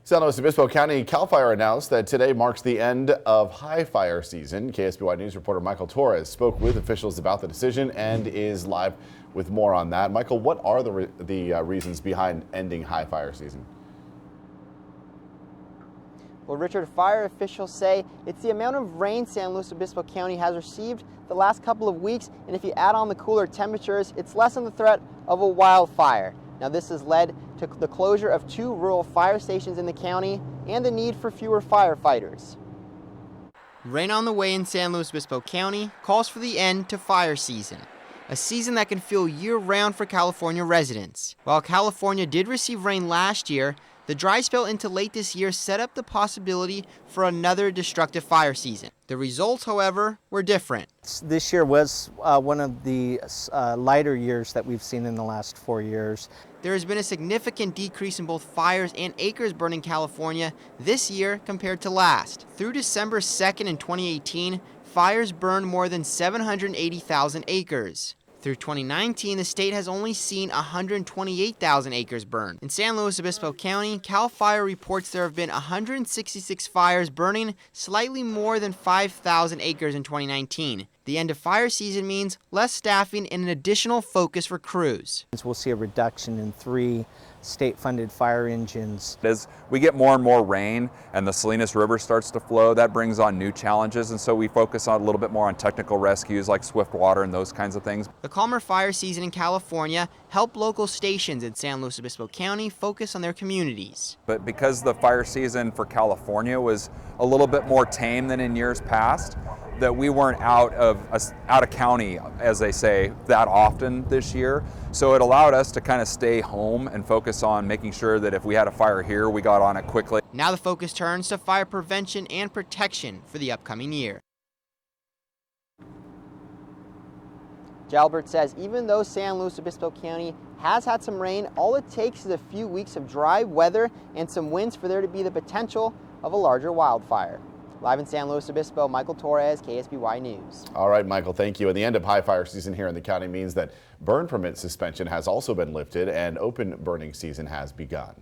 San Luis Obispo County CAL FIRE announced that today marks the end of high fire season. KSBY News reporter Michael Torres spoke with officials about the decision and is live with more on that. Michael, what are the reasons behind ending high fire season? Well, Richard, fire officials say it's the amount of rain San Luis Obispo County has received the last couple of weeks, and if you add on the cooler temperatures, it's lessened the threat of a wildfire. Now, this has led to the closure of 2 rural fire stations in the county and the need for fewer firefighters. Rain on the way in San Luis Obispo County calls for the end to fire season, a season that can feel year-round for California residents. While California did receive rain last year, the dry spell into late this year set up the possibility for another destructive fire season. The results, however, were different. This year was one of the lighter years that we've seen in the last 4 years. There has been a significant decrease in both fires and acres burned in California this year compared to last. Through December 2nd in 2018, fires burned more than 780,000 acres. Through 2019, the state has only seen 128,000 acres burned. In San Luis Obispo County, CAL FIRE reports there have been 166 fires burning slightly more than 5,000 acres in 2019. The end of fire season means less staffing and an additional focus for crews. We'll see a reduction in 3 state-funded fire engines. As we get more and more rain and the Salinas River starts to flow, that brings on new challenges, and so we focus on a little bit more on technical rescues like swift water and those kinds of things. The calmer fire season in California helped local stations in San Luis Obispo County focus on their communities. But because the fire season for California was a little bit more tame than in years past, that we weren't out of county, as they say, that often this year. So it allowed us to kind of stay home and focus on making sure that if we had a fire here, we got on it quickly. Now the focus turns to fire prevention and protection for the upcoming year. Jalbert says even though San Luis Obispo County has had some rain, all it takes is a few weeks of dry weather and some winds for there to be the potential of a larger wildfire. Live in San Luis Obispo, Michael Torres, KSBY News. All right, Michael, thank you. And the end of high fire season here in the county means that burn permit suspension has also been lifted and open burning season has begun.